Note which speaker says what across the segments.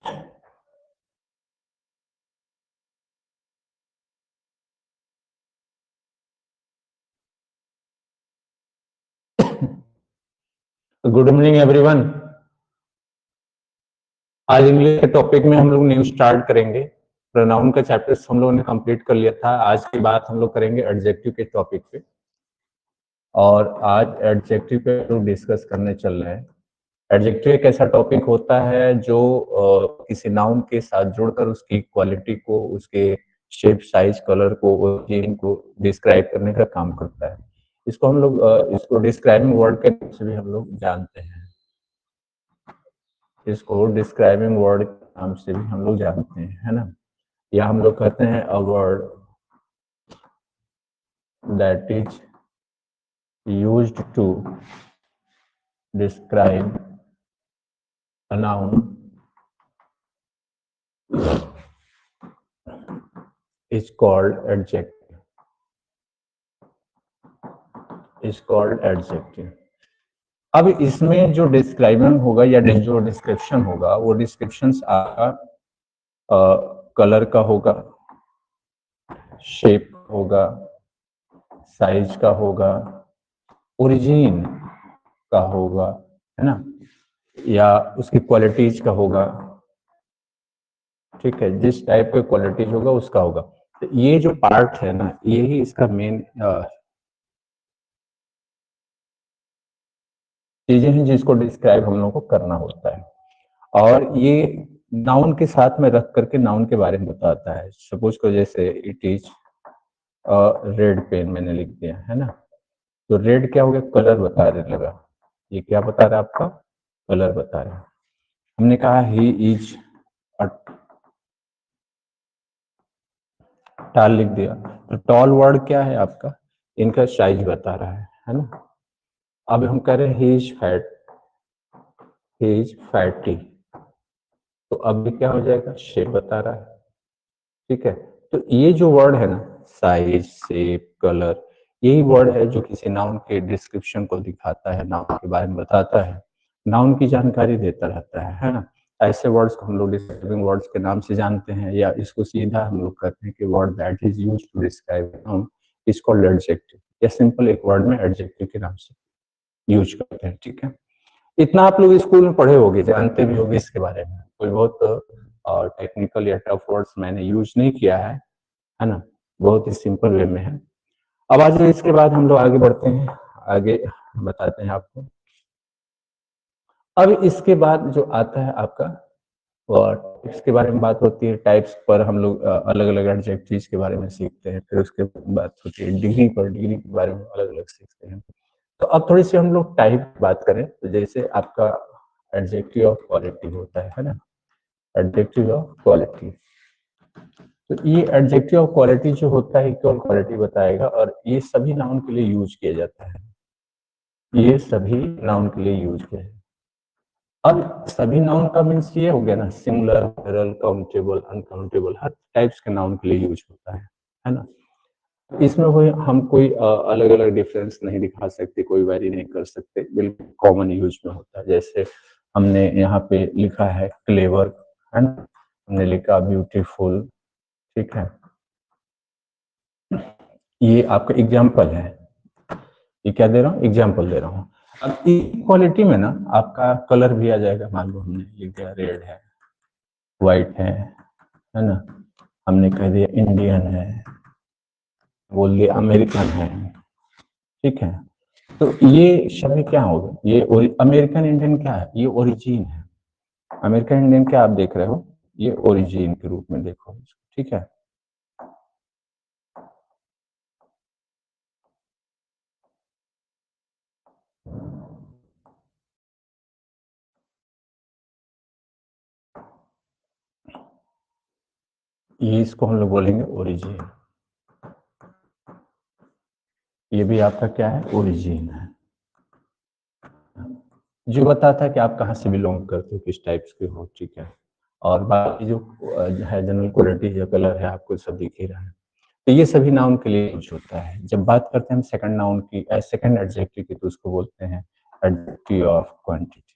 Speaker 1: Good evening everyone. आज English के topic में हम लोग न्यू स्टार्ट करेंगे। प्रोनाउन का चैप्टर्स हम लोगों ने कंप्लीट कर लिया था। आज की बात हम लोग करेंगे एडजेक्टिव के टॉपिक पे, और आज एडजेक्टिव पे लोग डिस्कस करने चल रहे हैं। एडजेक्टिव एक ऐसा टॉपिक होता है जो किसी नाउन के साथ जुड़कर उसकी क्वालिटी को, उसके शेप, साइज, कलर को, ओरिजिन को डिस्क्राइब करने का काम करता है। इसको हम लोग इसको डिस्क्राइबिंग वर्ड के नाम से भी हम लोग जानते हैं। इसको डिस्क्राइबिंग वर्ड के नाम से भी हम लोग जानते हैं, है ना। या हम लोग कहते हैं a word that is used to describe a noun is called adjective, is called adjective. अब इसमें जो डिस्क्राइबिंग होगा या जो डिस्क्रिप्शन होगा, वो डिस्क्रिप्शन आपका कलर का होगा, शेप होगा, साइज का होगा, ओरिजिन का होगा, है ना, या उसकी क्वालिटीज का होगा। ठीक है, जिस टाइप के क्वालिटीज होगा उसका होगा। तो ये जो पार्ट है ना, यही इसका मेन चीजें हैं जिसको डिस्क्राइब हम लोगों को करना होता है। और ये नाउन के साथ में रख करके नाउन के बारे में बताता है। सपोज को जैसे इट इज रेड पेन मैंने लिख दिया, है ना, तो रेड क्या हो गया, कलर बताने लगा। ये क्या बता रहा है आपका, कलर बता रहा है। हमने कहा ही इज टाल लिख दिया, तो टॉल वर्ड क्या है आपका, इनका साइज बता रहा है ना। अब हम कह रहे हैं he is fat, he is fatty, तो अब क्या हो जाएगा, शेप बता रहा है। ठीक है, तो ये जो वर्ड है ना, साइज, शेप, कलर, यही वर्ड है जो किसी नाउन के डिस्क्रिप्शन को दिखाता है, नाउन के बारे में बताता है, नाउन की जानकारी देता रहता है ना। ऐसे वर्ड्स को हम लोग डिस्क्राइबिंग वर्ड्स के नाम से जानते हैं, या इसको सीधा हम लोग कहते हैं कि word that is used to describe noun is called adjective, या सिंपल एक वर्ड में एडजेक्टिव के नाम से यूज करते हैं। ठीक है, इतना आप लोग स्कूल में पढ़े होंगे, जानते भी होंगे इसके बारे में। कोई बहुत टेक्निकल या टफ वर्ड्स मैंने यूज नहीं किया है ना, बहुत ही सिंपल वे में है। अब आज इसके बाद हम लोग आगे बढ़ते हैं, आगे बताते हैं आपको। अब इसके बाद जो आता है आपका टाइप्स के बारे में बात होती है। टाइप्स पर हम लोग अलग अलग एडजेक्टिव्स के बारे में सीखते हैं। फिर उसके बात होती है डिग्री पर, डिग्री के बारे में अलग अलग सीखते हैं। तो अब थोड़ी सी हम लोग टाइप की बात करें, तो जैसे आपका एडजेक्टिव ऑफ क्वालिटी होता है ना, एडजेक्टिव ऑफ क्वालिटी। तो ये एडजेक्टिव ऑफ क्वालिटी जो होता है, केवल क्वालिटी बताएगा, और ये सभी नाउन के लिए यूज किया जाता है। ये सभी नाउन के लिए यूज किया जाता है। अब सभी नाउन का मीन्स ये हो गया ना, सिंगुलर, प्लूरल, काउंटेबल, अनकाउंटेबल, हर टाइप्स के नाउन के लिए यूज होता है ना। इसमें कोई हम कोई अलग अलग डिफरेंस नहीं दिखा सकते, कोई वेरी नहीं कर सकते, बिल्कुल कॉमन यूज में होता है। जैसे हमने यहाँ पे लिखा है क्लेवर, है ना, हमने लिखा ब्यूटीफुल। ठीक है, ये आपका एग्जाम्पल है, ये क्या दे रहा हूँ, एग्जाम्पल दे रहा हूँ। अब इक्वालिटी में ना आपका कलर भी आ जाएगा। मान लो हमने लिख दिया रेड है, व्हाइट है ना, हमने कह दिया इंडियन है, बोल दिया अमेरिकन है। ठीक है, तो ये शब्द क्या होगा, ये अमेरिकन इंडियन क्या है, ये ओरिजिन है। अमेरिकन इंडियन क्या आप देख रहे हो, ये ओरिजिन के रूप में देखो। ठीक है, ये इसको हम लोग बोलेंगे ओरिजिन। ये भी आपका क्या है, ओरिजिन है, जो बताता है कि आप कहाँ से बिलोंग करते हो, किस टाइप्स के हो। ठीक है, और बाकी जो है जनरल क्वालिटी जो कलर है आपको सब दिख ही रहा है। तो ये सभी नाउन के लिए यूज होता है। जब बात करते हैं हम सेकंड नाउन की, सेकंड एडजेक्टिव की, तो उसको बोलते हैं adjective of quantity,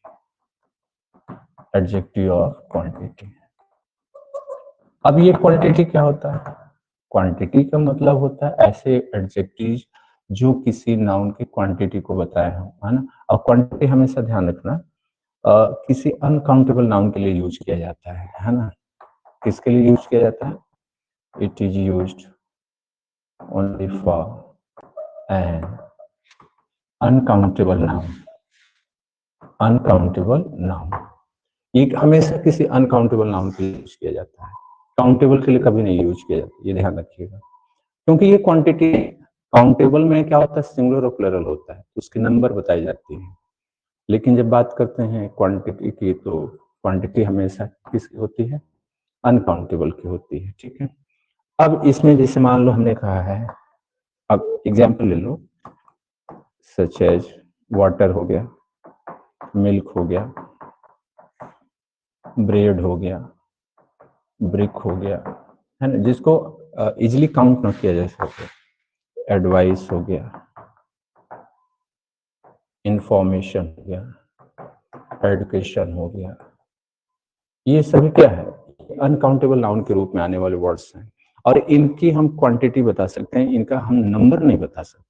Speaker 1: adjective of quantity. अब ये क्वांटिटी क्या होता है? क्वांटिटी का मतलब होता है ऐसे एडजेक्टिव जो किसी नाउन की क्वांटिटी को बताए हों, है ना? और क्वांटिटी हमेशा ध्यान रखना किसी अनकाउंटेबल नाउन के लिए यूज किया जाता है ना? किसके लिए यूज किया जाता है? It is used only for an uncountable noun. Uncountable noun ये हमेशा किसी अनकाउंटेबल नाउन के लिए यूज किया जाता है, काउंटेबल के लिए कभी नहीं यूज किया जाता, ये ध्यान रखिएगा। क्योंकि ये क्वांटिटी काउंटेबल में क्या होता है, सिंगुलर और प्लरल होता है, उसकी नंबर बताई जाती है। लेकिन जब बात करते हैं क्वांटिटी की, तो क्वांटिटी हमेशा किसकी होती है? अनकाउंटेबल की होती है। ठीक है, अब इसमें जैसे मान लो हमने कहा है, अब एग्जाम्पल ले लो, सच एज वाटर हो गया, मिल्क हो गया, ब्रेड हो गया, ब्रिक हो गया, है ना, जिसको इजिली काउंट ना किया जा सके। एडवाइस हो गया, इंफॉर्मेशन हो गया, एडुकेशन हो गया, ये सभी क्या है? अनकाउंटेबल नाउन के रूप में आने वाले वर्ड्स हैं, और इनकी हम क्वांटिटी बता सकते हैं, इनका हम नंबर नहीं बता सकते।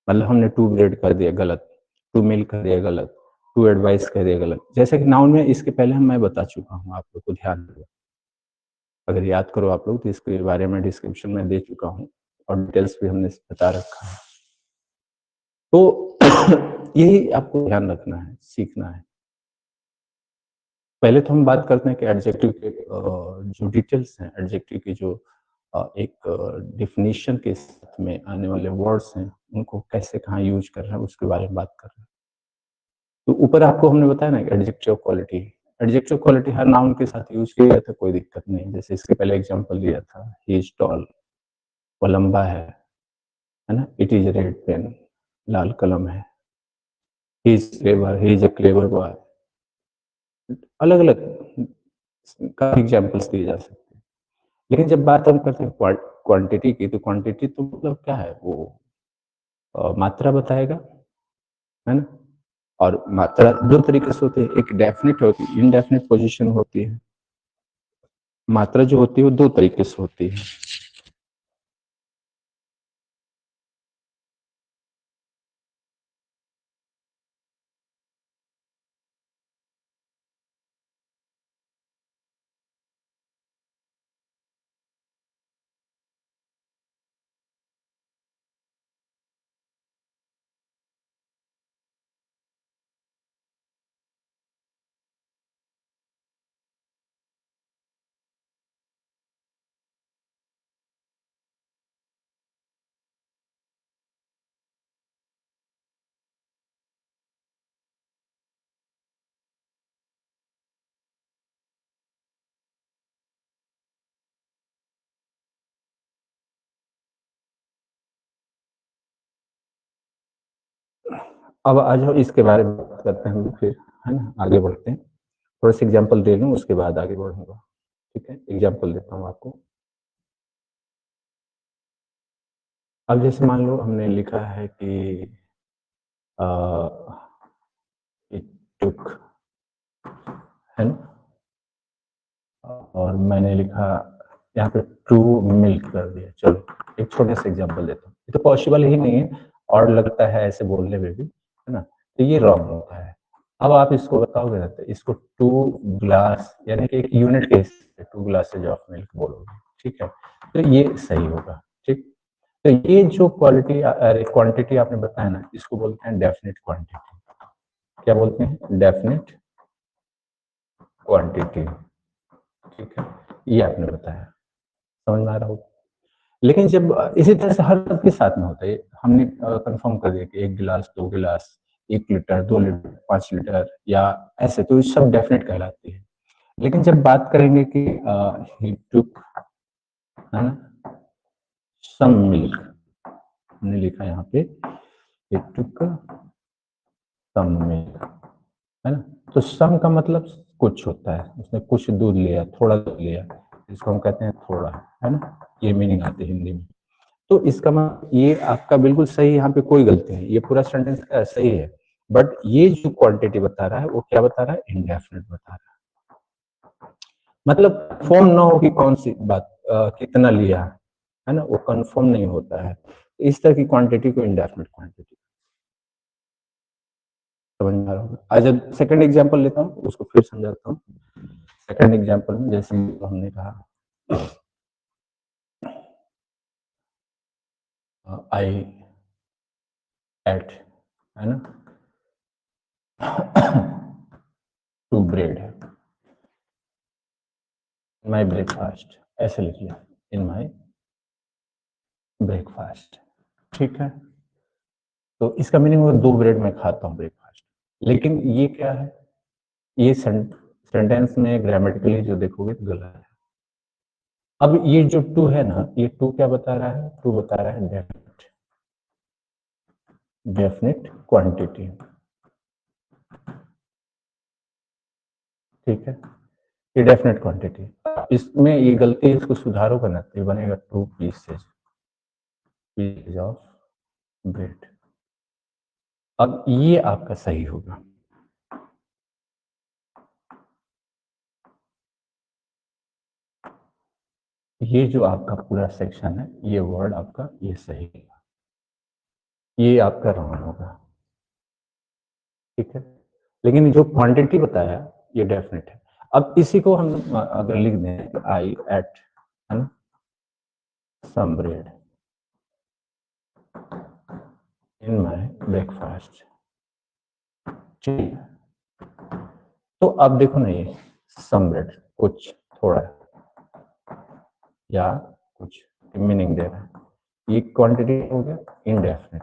Speaker 1: मतलब हमने टू ब्रेड कर दिया गलत, टू मिल्क कर दिया गलत, टू एडवाइस कर दिया गलत, जैसे कि नाउन में इसके पहले मैं बता चुका हूँ, आप लोग को ध्यान दो, अगर याद करो आप लोग तो इसके बारे में डिस्क्रिप्शन में दे चुका हूँ और डिटेल्स भी हमने बता रखा है। तो यही आपको ध्यान रखना है, सीखना है। पहले तो हम बात करते हैं कि एडजेक्टिव के जो डिटेल्स हैं, एडजेक्टिव की जो एक डेफिनेशन के साथ में आने वाले वर्ड्स हैं, उनको कैसे कहाँ यूज कर रहे हैं, उसके बारे में बात कर रहे हैं। तो ऊपर आपको हमने बताया ना एडजेक्टिव क्वालिटी, एडजेक्टिव क्वालिटी हर नाउन के साथ यूज किया जाता है, कोई दिक्कत नहीं। जैसे इसके पहले एग्जांपल दिया था, ही इज टॉल, वो लंबा है ना। इट इज रेड पेन, लाल कलम है। He is clever, he is a clever boy. अलग अलग का एग्जांपल्स दिए जा सकते हैं। लेकिन जब बात हम करते हैं क्वांटिटी की, तो क्वांटिटी तो मतलब क्या है, वो मात्रा बताएगा, है ना। और मात्रा दो तरीके से होती है, एक डेफिनिट होती है, इनडेफिनिट पोजीशन होती है। मात्रा जो होती है वो दो तरीके से होती है। अब आ जाओ इसके बारे में बात करते हैं हम लोग फिर, है ना, आगे बढ़ते हैं। थोड़ा सा एग्जाम्पल दे लूँ, उसके बाद आगे बढ़ूंगा। ठीक है, एग्जाम्पल देता हूँ आपको। अब जैसे मान लो हमने लिखा है कि इट टुक, है ना, और मैंने लिखा यहाँ पे टू मिल्क कर दिया। चलो एक छोटे से एग्जाम्पल देता हूँ, ये तो पॉसिबल ही नहीं है और लगता है ऐसे बोलने में भी, है ना, तो ये रॉन्ग होता है। अब आप इसको बताओगे ना, तो इसको टू ग्लास यानी कि एक यूनिट के हिसाब से टू ग्लासेज ऑफ मिल्क बोलोगे, ठीक है, तो ये सही होगा। ठीक, तो ये जो क्वालिटी क्वांटिटी आपने बताया ना, इसको बोलते हैं डेफिनेट क्वांटिटी। क्या बोलते हैं? Definite quantity. ठीक है, ये आपने बताया, समझ में आ रहा होगा। लेकिन जब इसी तरह से हर सबके साथ में होता है, हमने कंफर्म कर दिया कि एक गिलास, दो गिलास, 1 लीटर, 2 लीटर, 5 लीटर या ऐसे, तो ये सब डेफिनेट कहलाती है। लेकिन जब बात करेंगे कि ही टुक, है ना, सम मिल्क, हमने लिखा यहाँ पे ही टुक सम मिल्क, है ना, तो सम का मतलब कुछ होता है, उसने कुछ दूध लिया, थोड़ा दूध लिया, इसको हम कहते हैं थोड़ा, है ना, ये मीनिंग आती है हिंदी में। तो इसका मतलब ये आपका बिल्कुल सही, यहाँ पे कोई गलती नहीं, ये पूरा सेंटेंस सही है। बट ये जो क्वांटिटी बता रहा है वो क्या बता रहा है? इंडेफिनिट बता रहा है। मतलब फॉर्म ना हो कि कौन सी बात कितना लिया है ना, वो कंफर्म नहीं होता है। इस तरह की क्वांटिटी को इंडेफिनिट क्वांटिटी समझ में आ रहा होगा। आज सेकंड एग्जांपल लेता हूँ, उसको फिर समझाता हूँ। सेकंड एग्जांपल में जैसे हमने कहा आई एट, है ना, 2 ब्रेड माई ब्रेकफास्ट, ऐसे लिख लिया, इन माई ब्रेकफास्ट, ठीक है। तो इसका मीनिंग होगा 2 ब्रेड मैं खाता हूँ ब्रेकफास्ट। लेकिन ये क्या है, ये सेंटेंस में ग्रामेटिकली जो देखोगे तो गलत है। अब ये जो 2 है ना, ये 2 क्या बता रहा है, 2 बता रहा है डेफिनिट क्वांटिटी, ठीक है, ये डेफिनेट क्वांटिटी। इसमें ये गलती है, इसको सुधारो करना, तो बनेगा 2 पीसेज ऑफ ब्रेड। अब ये आपका सही होगा। ये जो आपका पूरा सेक्शन है, ये वर्ड आपका ये सही होगा, ये आपका रॉन्ग होगा, ठीक है। लेकिन जो क्वांटिटी बताया ये डेफिनेट है। अब इसी को हम अगर लिख दें आई एट, है ना, some bread in my breakfast, ठीक है। तो अब देखो ना, ये सम ब्रेड कुछ थोड़ा या कुछ मीनिंग दे रहा है, ये क्वांटिटी हो गया इनडेफिनेट,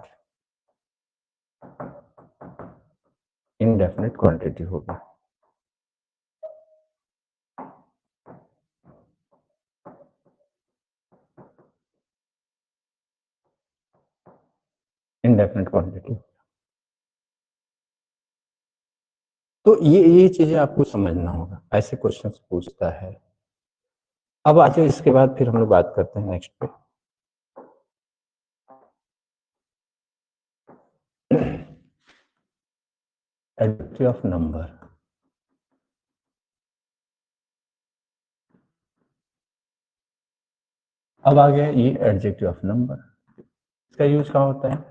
Speaker 1: इनडेफिनेट क्वांटिटी हो गया। Indefinite quantity. तो ये चीजें आपको समझना होगा, ऐसे क्वेश्चंस पूछता है। अब आ जाओ, इसके बाद फिर हम लोग बात करते हैं नेक्स्ट पे। Adjective of number. अब आ गया ये एडजेक्टिव ऑफ नंबर। इसका यूज कहाँ होता है,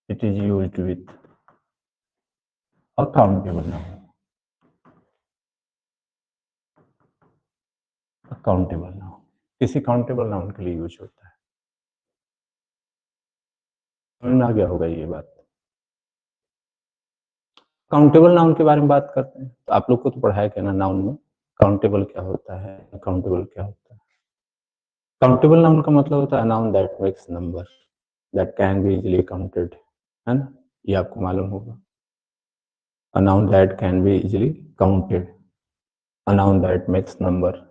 Speaker 1: it is used with accountable noun, accountable noun किसी काउंटेबल नाउन के लिए यूज होता है। समझ में आ गया होगा ये बात। काउंटेबल नाउन के बारे में बात करते हैं, तो आप लोग को तो पढ़ाया क्या ना नाउन में, काउंटेबल क्या होता है, अकाउंटेबल क्या होता है। काउंटेबल नाउन का मतलब होता है noun that makes number that can be easily counted, है ना, ये आपको मालूम होगा। A noun that can be easily counted, a noun that makes number,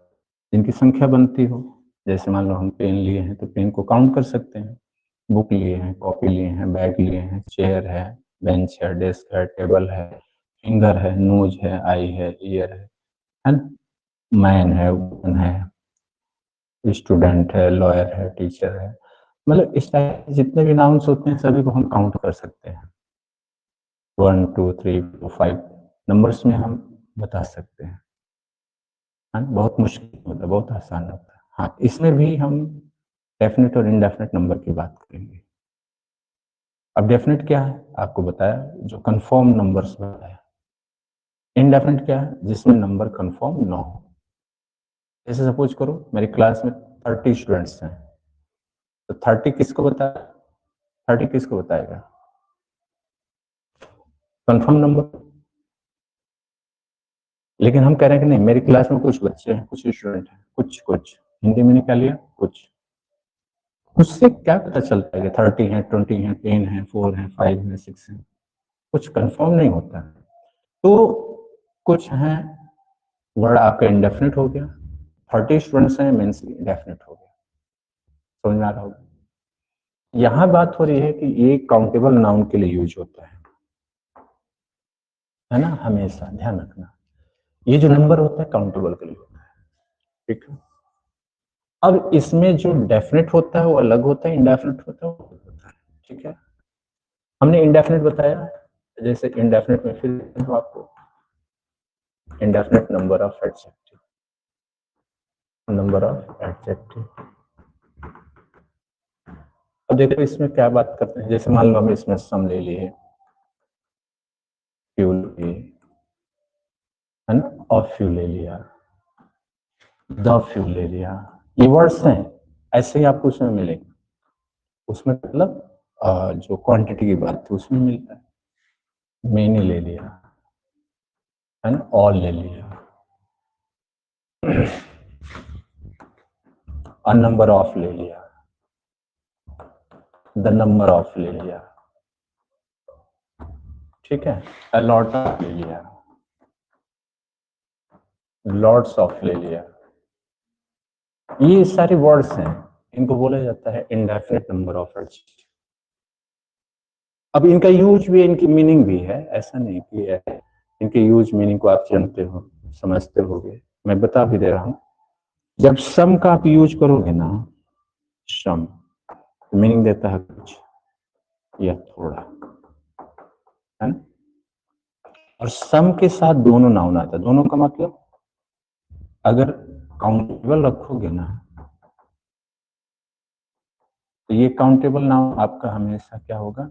Speaker 1: जिनकी संख्या बनती हो। जैसे मान लो हम पेन लिए हैं तो पेन को काउंट कर सकते हैं, बुक लिए हैं, कॉपी लिए हैं, बैग लिए हैं, चेयर है, बेंच है, डेस्क है, टेबल है, फिंगर है, नोज है, आई है, ईयर है ना, मैन है, वुमन है, स्टूडेंट है, लॉयर है, टीचर है। मतलब इस टाइप जितने भी नाउन्स होते हैं सभी को हम काउंट कर सकते हैं, 1 2 3 4 5 नंबर्स में हम बता सकते हैं, है ना? बहुत मुश्किल होता है, बहुत आसान होता है। हाँ, इसमें भी हम डेफिनेट और इनडेफिनेट नंबर की बात करेंगे। अब डेफिनेट क्या है आपको बताया, जो कंफर्म नंबर्स बताया। इनडेफिनेट क्या है, जिसमें नंबर कंफर्म ना हो। जैसे सपोज करो मेरी क्लास में 30 स्टूडेंट्स हैं, तो 30 किसको बताया, 30 किसको बताएगा, कंफर्म नंबर। लेकिन हम कह रहे हैं कि नहीं, मेरी क्लास में कुछ बच्चे हैं, कुछ स्टूडेंट हैं, कुछ कुछ हिंदी में निकाल लिया कुछ, उससे क्या पता चलता है कि 30 है, 20 है, 10 है, 4 है, 5 है, 6 है, कुछ कंफर्म नहीं होता है। तो कुछ हैं, वर्ड आपका इंडेफिनिट हो गया, 30 स्टूडेंट्स हैं मीन्स इंडेफिनिट हो गया। समझ में आ रहा होगा। यहाँ बात हो रही है कि ये काउंटेबल नाउन के लिए यूज होता है ना, हमेशा ध्यान रखना, ये जो नंबर होता है काउंटेबल के लिए होता है, ठीक है। अब इसमें जो डेफिनेट होता है वो अलग होता है, इंडेफिनिट होता है वो अलग होता है, ठीक है। हमने इंडेफिनिट बताया, जैसे इंडेफिनिट में फिर आपको indefinite number of adjective, number of adjective. अब देखो इसमें क्या बात करते हैं, जैसे मान लो हम इसमें सम ले लिए, फ्यू ले, है ना, और फ्यू ले लिया, द फ्यू ले लिया, ये वर्ड्स हैं, ऐसे ही आपको उसमें मिलेंगे। उसमें मतलब जो क्वांटिटी की बात थी उसमें मिलता है। मैनी ले लिया, है ना, ऑल ले लिया, अ नंबर ऑफ ले लिया, द नंबर ऑफ ले लिया, ठीक है, अ लॉट ऑफ ले लिया, लॉट्स ऑफ ले लिया, ये सारे वर्ड्स हैं, इनको बोला जाता है इंडेफिनिट नंबर ऑफ वर्ड्स। अब इनका यूज भी, इनकी मीनिंग भी है, ऐसा नहीं कि है, इनके यूज मीनिंग को आप जानते हो, समझते होगे, मैं बता भी दे रहा हूं। जब सम का आप यूज करोगे ना, सम मीनिंग देता है कुछ या थोड़ा, है ना, और सम के साथ दोनों नाउन आता है। दोनों का मतलब अगर काउंटेबल रखोगे ना, तो ये काउंटेबल नाउन आपका हमेशा क्या होगा,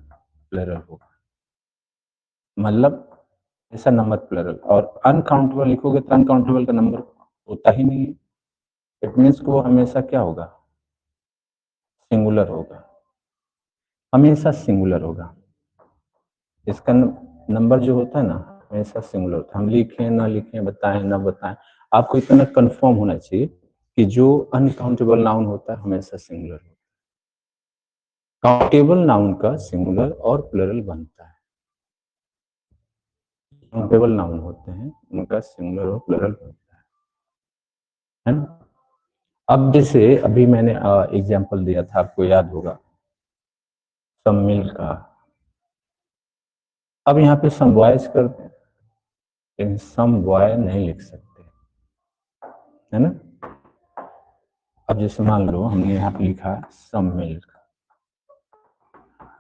Speaker 1: प्लरल होगा, मतलब ऐसा नंबर प्लरल। और अनकाउंटेबल लिखोगे तो अनकाउंटेबल का नंबर होता ही नहीं है, इट मीन्स वो हमेशा क्या होगा, सिंगुलर होगा, हमेशा सिंगुलर होगा। इसका नंबर जो होता है ना, हमेशा सिंगुलर होता है। हम लिखें ना लिखें, बताएं ना बताएं, आपको इतना कंफर्म होना चाहिए कि जो अनकाउंटेबल नाउन होता है हमेशा सिंगुलर होता है। काउंटेबल नाउन का सिंगुलर और प्लरल बनता है। काउंटेबल नाउन होते हैं उनका सिंगुलर और प्लरल बनता है ना। अब जैसे अभी मैंने एग्जांपल दिया था, आपको याद होगा, सम्मिल का। अब यहाँ पे सम बॉयज करते हैं, लेकिन सम बॉय नहीं लिख सकते, है ना। अब जैसे मान लो हमने यहाँ पे लिखा सम मिल्क,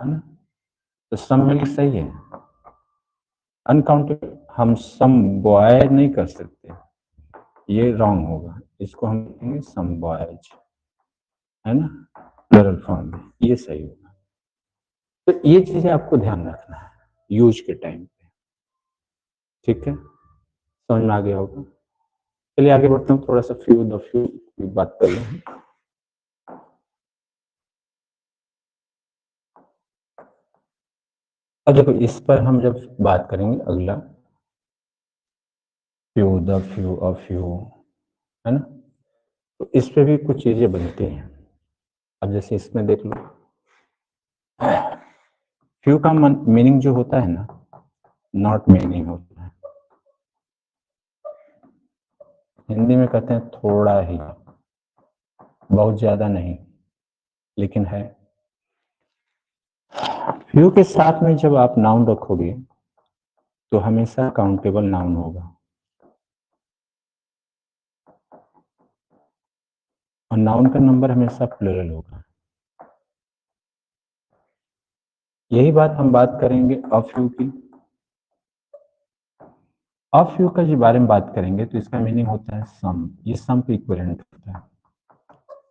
Speaker 1: है ना, तो सम मिल्क सही है, अनकाउंटेबल हम सम बॉय नहीं कर सकते, ये रॉन्ग होगा, इसको हम लिखेंगे सम बॉयज, है ना, प्लरल फॉर्म में, ये सही होगा। तो ये चीजें आपको ध्यान रखना है यूज के टाइम पे, ठीक है, समझ में आ गया होगा। चलिए आगे बढ़ते हैं, थोड़ा सा फ्यू द फ्यू की बात कर लें। अब देखो इस पर हम जब बात करेंगे अगला, few the few of few, है ना, तो इस पे भी कुछ चीजें बनती हैं। अब जैसे इसमें देख लो, फ्यू का मीनिंग जो होता है ना, नॉट मीनिंग होता है, हिंदी में कहते हैं थोड़ा ही, बहुत ज्यादा नहीं, लेकिन है। फ्यू के साथ में जब आप नाउन रखोगे तो हमेशा काउंटेबल नाउन होगा, और नाउन का नंबर हमेशा प्लरल होगा। यही बात हम बात करेंगे ऑफ फ्यू की। ऑफ फ्यू का जो बारे में बात करेंगे तो इसका मीनिंग होता है सम, ये सम पे इक्विवेलेंट होता है,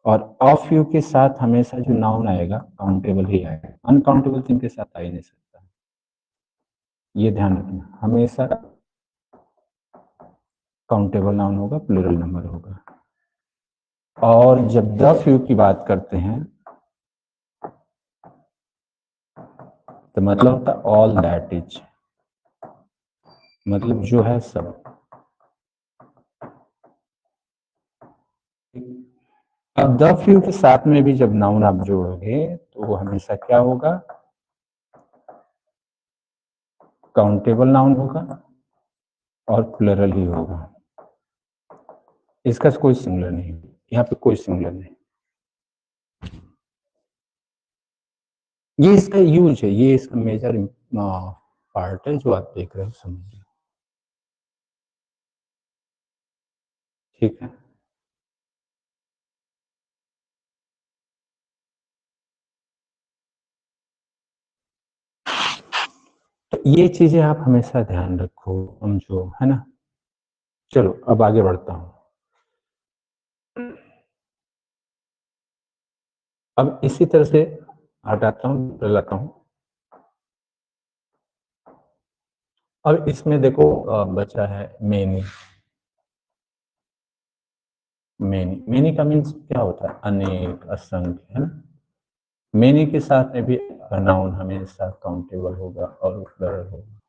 Speaker 1: और ऑफ फ्यू के साथ हमेशा जो नाउन आएगा काउंटेबल ही आएगा, अनकाउंटेबल तो इनके साथ आ ही नहीं सकता, ये ध्यान रखना, हमेशा काउंटेबल नाउन होगा, प्लूरल नंबर होगा। और जब द फ्यू की बात करते हैं तो मतलब होता है ऑल दैट इज, मतलब जो है सब। अब द फ्यू के साथ में भी जब नाउन आप जोड़ोगे तो वो हमेशा क्या होगा, काउंटेबल नाउन होगा और प्लरल ही होगा, इसका कोई सिंगुलर नहीं, यहाँ पे कोई सिंगुलर नहीं। ये इसका यूज है, ये इसका मेजर पार्ट है जो आप देख रहे हो, समझिए, ठीक है। तो ये चीजें आप हमेशा ध्यान रखो, समझो, है ना। चलो अब आगे बढ़ता हूँ। अब इसी तरह से हटाता हूँ, लाता हूँ। अब इसमें देखो बचा है मेनी। मेनी का मीन्स क्या होता है? अनेक, असंख्य, है ना? मेनी के साथ में भी नाउन हमेशा काउंटेबल होगा और प्लरल होगा।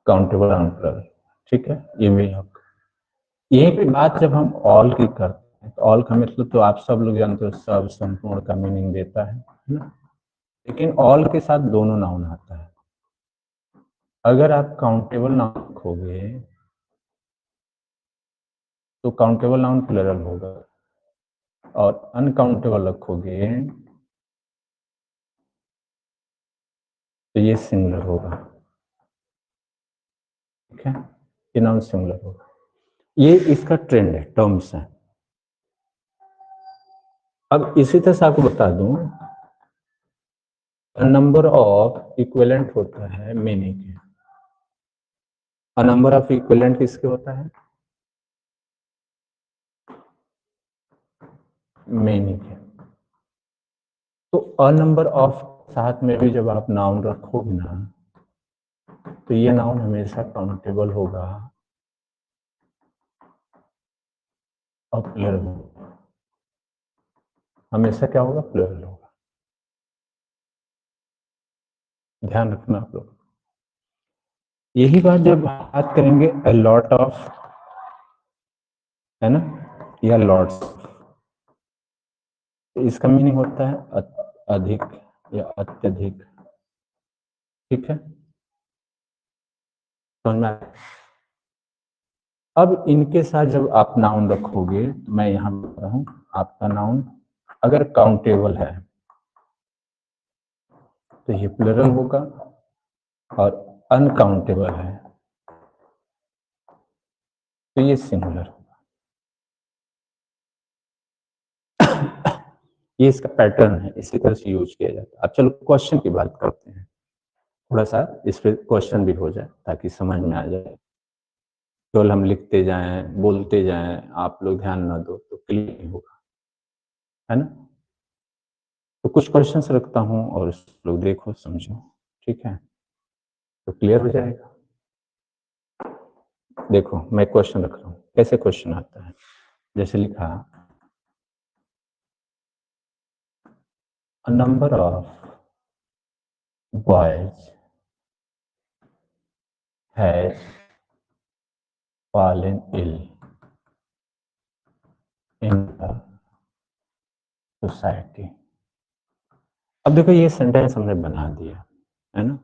Speaker 1: काउंटेबल और प्लरल, ठीक है। ये भी आप यही पे बात जब हम ऑल की करते हैं तो ऑल का मतलब तो आप सब लोग जानते हो, सब, संपूर्ण का मीनिंग देता है ना? लेकिन ऑल के साथ दोनों नाउन आता है। अगर आप काउंटेबल नाउन रखोगे तो काउंटेबल नाउन प्लरल होगा, और अनकाउंटेबल रखोगे तो ये सिंगुलर होगा, ठीक है। ये नाउन सिंगुलर होगा। ये इसका ट्रेंड है, टर्म्स है। अब इसी तरह से आपको बता दूं, नंबर ऑफ इक्विवेलेंट होता है मेनी के। नंबर ऑफ इक्विवेलेंट किसके होता है? मेनी के। तो अ नंबर ऑफ साथ में भी जब आप नाउन रखोगे ना, तो ये नाउन हमेशा काउंटेबल होगा और प्लरल होगा। हमेशा क्या होगा? प्लरल होगा। ध्यान रखना आप लोग। यही बात जब बात करेंगे अ लॉट ऑफ, है ना, या लॉट्स, तो इसका मीनिंग होता है अधिक या अत्यधिक, ठीक है। समझ में आया? अब इनके साथ जब आप नाउन रखोगे तो मैं यहां बता रहा हूं, आपका नाउन अगर काउंटेबल है तो ये प्लरल होगा, और अनकाउंटेबल है तो ये सिंगुलर होगा। ये इसका पैटर्न है, इसी तरह से यूज किया जाता है। अब चलो क्वेश्चन की बात करते हैं, थोड़ा सा इस पे क्वेश्चन भी हो जाए ताकि समझ में आ जाए। केवल हम लिखते जाएं, बोलते जाएं, आप लोग ध्यान ना दो तो क्लियर नहीं होगा, है ना? तो कुछ क्वेश्चंस रखता हूं और लोग देखो समझो, ठीक है, तो क्लियर हो जाएगा। देखो मैं क्वेश्चन रख रहा हूं, कैसे क्वेश्चन आता है, जैसे लिखा a number of boys has fallen ill in the society। अब देखो ये सेंटेंस हमने बना दिया, है ना?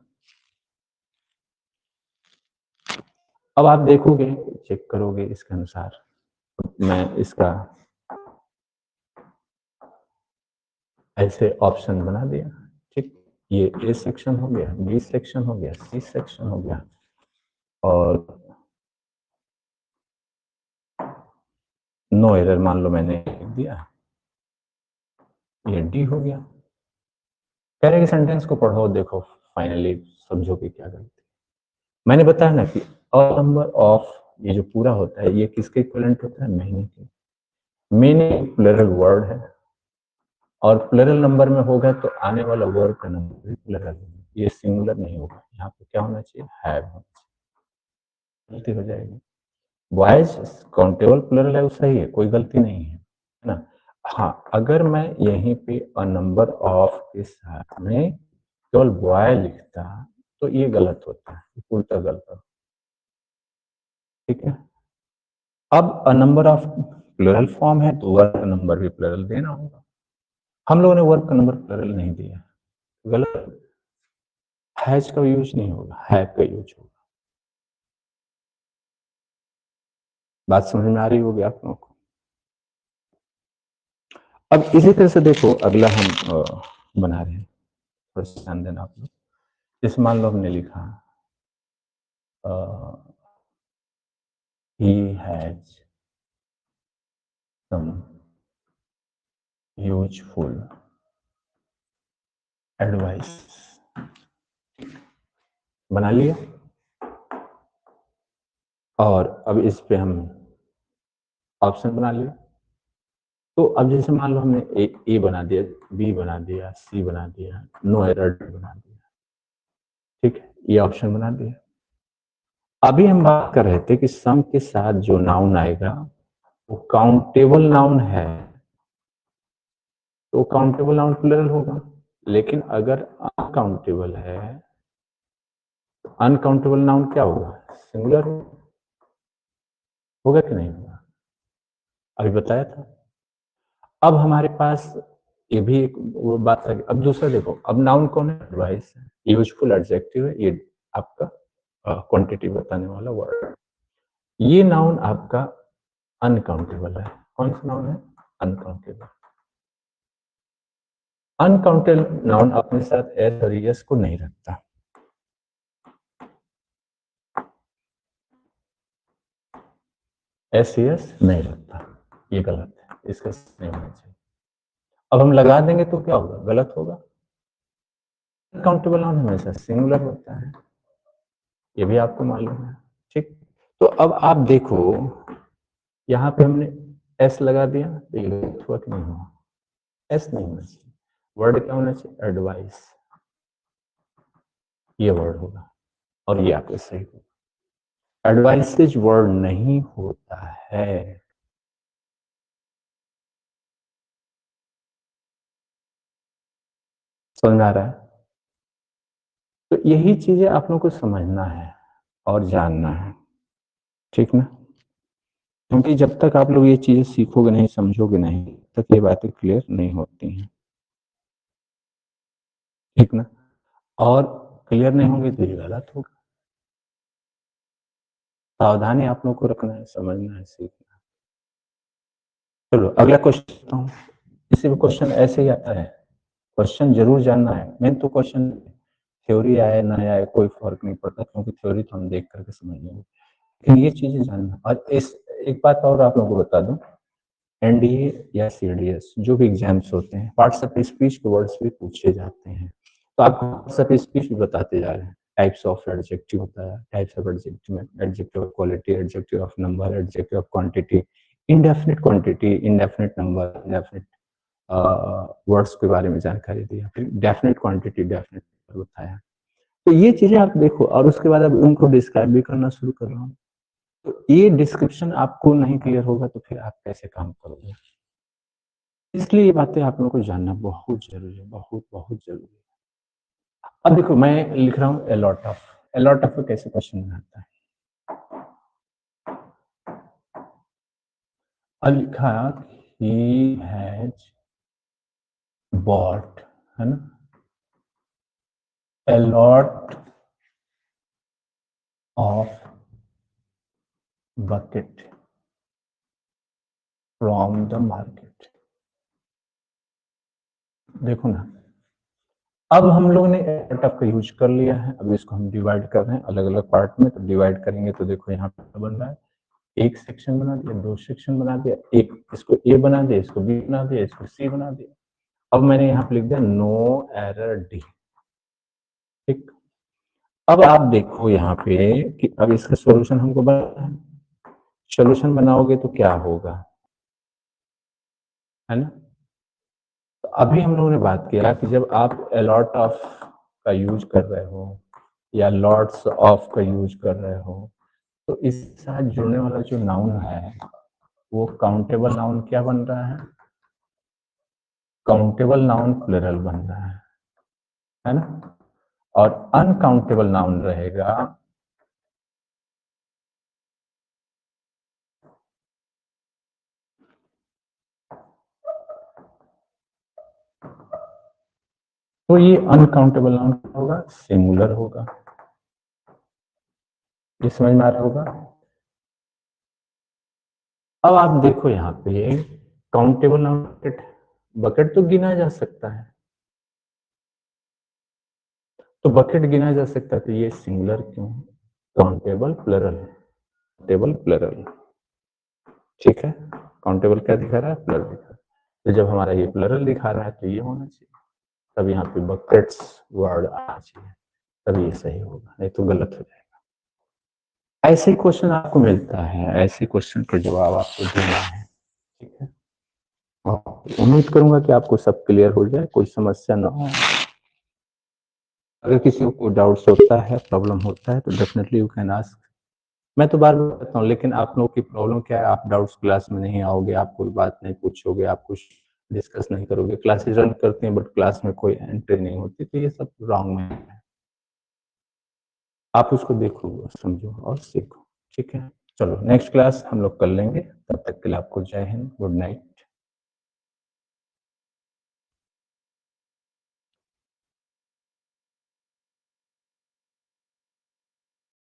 Speaker 1: अब आप देखोगे, चेक करोगे इसके अनुसार, मैं इसका ऐसे ऑप्शन बना दिया, ठीक। ये ए सेक्शन हो गया, बी सेक्शन हो गया, सी सेक्शन हो गया, और नो एरर मान लो मैंने लिख दिया, ये डी हो गया। कह रहे कि सेंटेंस को पढ़ो, देखो फाइनली समझो कि क्या गलती। मैंने बताया ना कि अ नंबर ऑफ, ये जो पूरा होता है ये किसके इक्विवेलेंट होता है? महीने के। महीने प्लरल वर्ड है, और प्लरल नंबर में होगा तो आने वाला वर्ड का नंबर भी प्लरल होगा, ये सिंगुलर नहीं होगा। यहाँ पे क्या होना चाहिए? हैव होना चाहिए। गलती हो जाएगी। बॉयज काउंटेबल प्लरल है, वो सही है, कोई गलती नहीं है ना? हाँ, अगर मैं यहीं पे अ नंबर ऑफ के साथ में केवल बॉय लिखता तो ये गलत होता है, उल्टा गलत होता, ठीक है। अब a number of plural form है तो वर्क नंबर भी प्लरल देना होगा। हम लोगों ने वर्क नंबर प्लरल नहीं दिया, गलत। हैज का यूज नहीं होगा, हैव का यूज होगा। बात समझ में आ रही होगी आप लोगों को? अब इसी तरह से देखो अगला हम बना रहे हैं, थोड़ा सा ध्यान देना आप लोग। जैसे मान लो हमने लिखा he has some useful advice, बना लिया। और अब इस पे हम ऑप्शन बना लिया। तो अब जैसे मान लो हमने ए बना दिया, बी बना दिया, सी बना दिया, नो एरर बना दिया, ठीक है, ये ऑप्शन बना दिया। अभी हम बात कर रहे थे कि सम के साथ जो नाउन आएगा वो काउंटेबल नाउन है, तो काउंटेबल नाउन प्लूरल होगा। लेकिन अगर अनकाउंटेबल है तो अनकाउंटेबल नाउन क्या होगा? सिंगुलर होगा कि नहीं होगा? अभी बताया था। अब हमारे पास ये भी एक वो बात है। अब दूसरा देखो, अब नाउन कौन है? एडवाइस है, यूजफुल एडजेक्टिव है, ये आपका क्वांटिटी बताने वाला वर्ड। ये नाउन आपका अनकाउंटेबल है। कौन सा नाउन है? अनकाउंटेबल। अनकाउंटेबल नाउन अपने साथ एस और एस को नहीं रखता। एस नहीं रखता, ये गलत है, इसका नहीं होना चाहिए। अब हम लगा देंगे तो क्या होगा? गलत होगा। अनकाउंटेबल नाउन हमेशा सिंगुलर होता है, ये भी आपको मालूम है, ठीक। तो अब आप देखो, यहाँ पे हमने एस लगा दिया, तो ये गलत हुआ कि नहीं हुआ? एस नहीं होना चाहिए, वर्ड क्या होना चाहिए? एडवाइस, ये वर्ड होगा, और ये आपके सही होगा। एडवाइसेज वर्ड नहीं होता है। समझ में आ रहा है? तो यही चीजें आप लोगों को समझना है और जानना है, ठीक ना? क्योंकि जब तक आप लोग ये चीजें सीखोगे नहीं, समझोगे नहीं, तक ये बातें क्लियर नहीं होती हैं, ठीक ना? और क्लियर नहीं होंगे तो ये गलत होगा। सावधानी आप लोगों को रखना है, समझना है, सीखना है। चलो अगला क्वेश्चन हूँ। किसी भी क्वेश्चन ऐसे ही आता है, क्वेश्चन जरूर जानना है। मेन तो क्वेश्चन थ्योरी आए ना आए कोई फर्क नहीं पड़ता, क्योंकि थ्योरी तो हम देख करके समझ लेंगे, लेकिन ये चीजें जानना। और इस एक बात और आप लोगों को बता दूं, एनडीए या सीडीएस जो भी एग्जाम्स होते हैं, पार्ट्स ऑफ स्पीच के वर्ड्स भी पूछे जाते हैं, तो आप पार्ट्स ऑफ स्पीच भी बताते जा रहे हैं। टाइप्स ऑफ एडजेक्टिव होता है, टाइप्स ऑफ एडजेक्टिव में adjective of quality, adjective of number, adjective of quantity, indefinite quantity, indefinite number, indefinite words के बारे में जानकारी दी, फिर डेफिनेट क्वांटिटी, डेफिनेट बताया। तो ये चीजें आप देखो, और उसके बाद अब उनको डिस्क्राइब भी करना शुरू कर रहा हूँ। तो ये डिस्क्रिप्शन आपको नहीं क्लियर होगा तो फिर आप कैसे काम करोगे? इसलिए ये बातें आप लोगों को जानना बहुत जरूरी है, बहुत बहुत जरूरी है। अब देखो मैं लिख रहा हूँ ए लॉट ऑफ कैसे क्वेश्चन बनाता है। अब लिखा ही हैज बॉट, है ना, a lot of bucket from the market. देखो ना, अब हम लोग ने एटअप का यूज कर लिया है, अब इसको हम डिवाइड कर रहे हैं अलग अलग पार्ट में। तो डिवाइड करेंगे तो देखो यहाँ पे बन रहा है, एक सेक्शन बना दिया, दो सेक्शन बना दिया, एक इसको ए बना दिया, इसको बी बना दिया, इसको सी बना दिया। अब मैंने यहाँ पे लिख दिया नो एरर डी, ठीक। अब आप देखो यहाँ पे कि अब इसका सॉल्यूशन हमको बनाना है। सॉल्यूशन बनाओगे तो क्या होगा, है ना? तो अभी हम लोगों ने बात किया कि जब आप अलॉट ऑफ का यूज कर रहे हो या लॉट्स ऑफ का यूज कर रहे हो, तो इसके साथ जुड़ने वाला जो नाउन है वो काउंटेबल नाउन क्या बन रहा है? काउंटेबल नाउन प्लूरल बन रहा है ना? और अनकाउंटेबल नाउन रहेगा तो ये अनकाउंटेबल नाउन होगा, सिंगुलर होगा। ये समझ में आ रहा होगा? अब आप देखो यहाँ पे काउंटेबल नाउन बकेट, बकेट तो गिना जा सकता है, तो बकेट गिना जा सकता है, तो ये सिंगुलर क्यों? काउंटेबल प्लरल, टेबल प्लरल, ठीक है। काउंटेबल क्या दिखा रहा है? प्लरल दिखा रहा है। तो जब हमारा ये प्लरल दिखा रहा है तो ये होना चाहिए, तब यहाँ पे बकेट्स वर्ड आना चाहिए, तब ये सही होगा, नहीं तो गलत हो जाएगा। ऐसे ही क्वेश्चन आपको मिलता है, ऐसे क्वेश्चन का जवाब आपको देना है, ठीक है। और उम्मीद करूंगा कि आपको सब क्लियर हो जाए, कोई समस्या ना हो। अगर किसी को डाउट्स होता है, प्रॉब्लम होता है, तो डेफिनेटली यू कैन आस्क। मैं तो बार बार कहता हूँ, लेकिन आप लोगों की प्रॉब्लम क्या है, आप डाउट्स क्लास में नहीं आओगे, आप कोई बात नहीं पूछोगे, आप कुछ डिस्कस नहीं करोगे, क्लासेस रन करते हैं बट क्लास में कोई एंट्री नहीं होती, तो ये सब रॉन्ग में है। आप उसको देखो, समझो और सीखो, ठीक है। चलो नेक्स्ट क्लास हम लोग कर लेंगे, तब तक के लिए आपको जय हिंद, गुड नाइट।